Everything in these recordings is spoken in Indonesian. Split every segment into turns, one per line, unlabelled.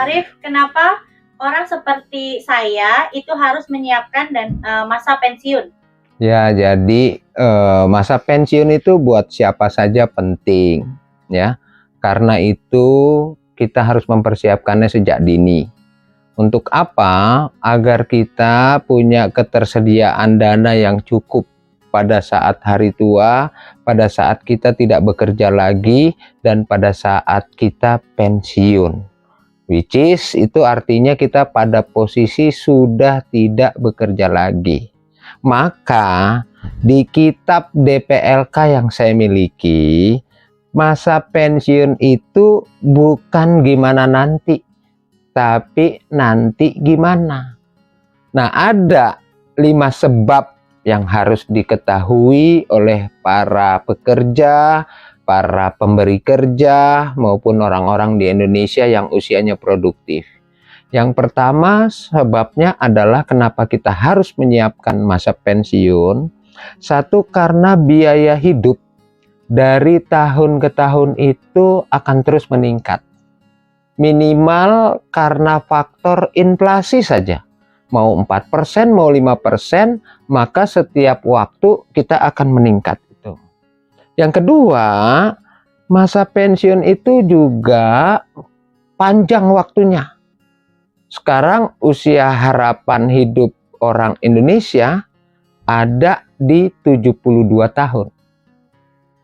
Arif, kenapa orang seperti saya itu harus menyiapkan masa pensiun?
Ya, jadi masa pensiun itu buat siapa saja penting, ya. Karena itu kita harus mempersiapkannya sejak dini. Untuk apa? Agar kita punya ketersediaan dana yang cukup pada saat hari tua, pada saat kita tidak bekerja lagi, dan pada saat kita pensiun. Which is itu artinya kita pada posisi sudah tidak bekerja lagi. Maka di kitab DPLK yang saya miliki, masa pensiun itu bukan gimana nanti, tapi nanti gimana. Nah, ada 5 sebab yang harus diketahui oleh para pekerja, para pemberi kerja, maupun orang-orang di Indonesia yang usianya produktif. Yang pertama sebabnya adalah kenapa kita harus menyiapkan masa pensiun. Satu, karena biaya hidup dari tahun ke tahun itu akan terus meningkat. Minimal karena faktor inflasi saja. Mau 4%, mau 5%, maka setiap waktu kita akan meningkat. Itu. Yang kedua, masa pensiun itu juga panjang waktunya. Sekarang usia harapan hidup orang Indonesia ada di 72 tahun.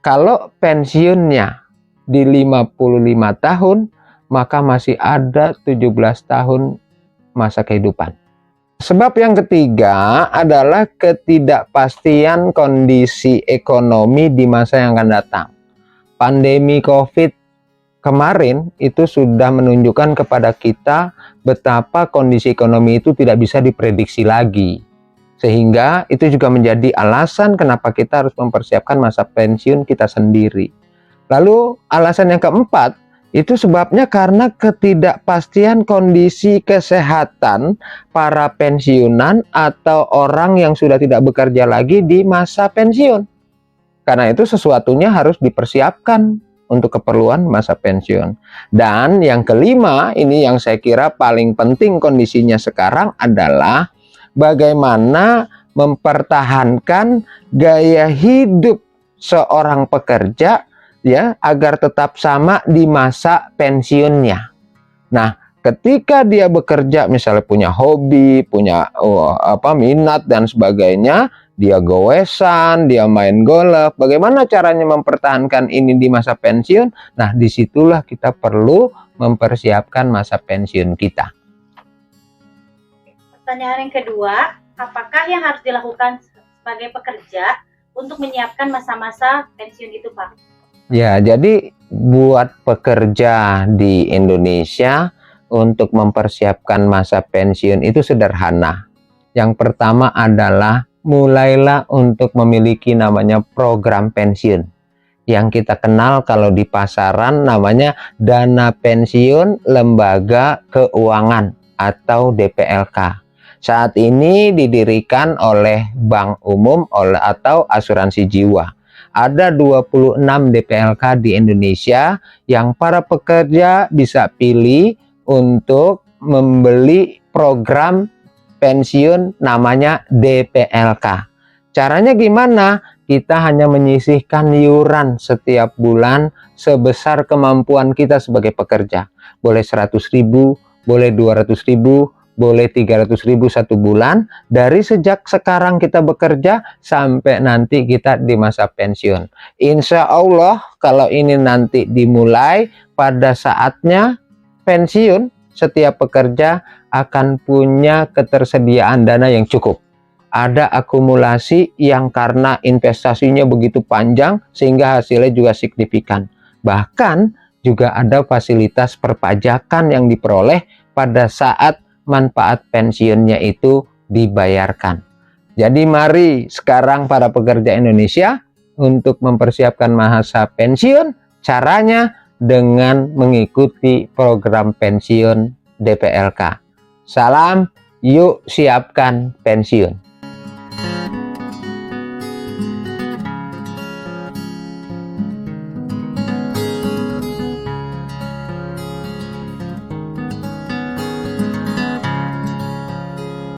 Kalau pensiunnya di 55 tahun, maka masih ada 17 tahun masa kehidupan. Sebab yang ketiga adalah ketidakpastian kondisi ekonomi di masa yang akan datang. Pandemi COVID kemarin itu sudah menunjukkan kepada kita betapa kondisi ekonomi itu tidak bisa diprediksi lagi. Sehingga itu juga menjadi alasan kenapa kita harus mempersiapkan masa pensiun kita sendiri. Lalu alasan yang keempat, itu sebabnya karena ketidakpastian kondisi kesehatan para pensiunan atau orang yang sudah tidak bekerja lagi di masa pensiun. Karena itu sesuatunya harus dipersiapkan untuk keperluan masa pensiun. Dan yang kelima, ini yang saya kira paling penting kondisinya sekarang adalah bagaimana mempertahankan gaya hidup seorang pekerja, ya, agar tetap sama di masa pensiunnya. Nah, ketika dia bekerja misalnya punya hobi, punya minat dan sebagainya, dia goesan, dia main golf, bagaimana caranya mempertahankan ini di masa pensiun? Nah, disitulah kita perlu mempersiapkan masa pensiun kita.
Pertanyaan yang kedua, apakah yang harus dilakukan sebagai pekerja untuk menyiapkan masa-masa pensiun itu, Pak?
Ya, jadi buat pekerja di Indonesia untuk mempersiapkan masa pensiun itu sederhana. Yang pertama adalah mulailah untuk memiliki namanya program pensiun. Yang kita kenal kalau di pasaran namanya dana pensiun lembaga keuangan atau DPLK. Saat ini didirikan oleh Bank Umum atau Asuransi Jiwa. Ada 26 DPLK di Indonesia yang para pekerja bisa pilih untuk membeli program pensiun namanya DPLK. Caranya gimana? Kita hanya menyisihkan iuran setiap bulan sebesar kemampuan kita sebagai pekerja. Boleh 100.000, boleh 200.000, boleh 300.000 satu bulan, dari sejak sekarang kita bekerja sampai nanti kita di masa pensiun. Insya Allah kalau ini nanti dimulai pada saatnya pensiun, setiap pekerja akan punya ketersediaan dana yang cukup. Ada akumulasi yang karena investasinya begitu panjang sehingga hasilnya juga signifikan. Bahkan juga ada fasilitas perpajakan yang diperoleh pada saat manfaat pensiunnya itu dibayarkan. Jadi mari sekarang para pekerja Indonesia untuk mempersiapkan masa pensiun, caranya dengan mengikuti program pensiun DPLK. Salam, yuk siapkan pensiun.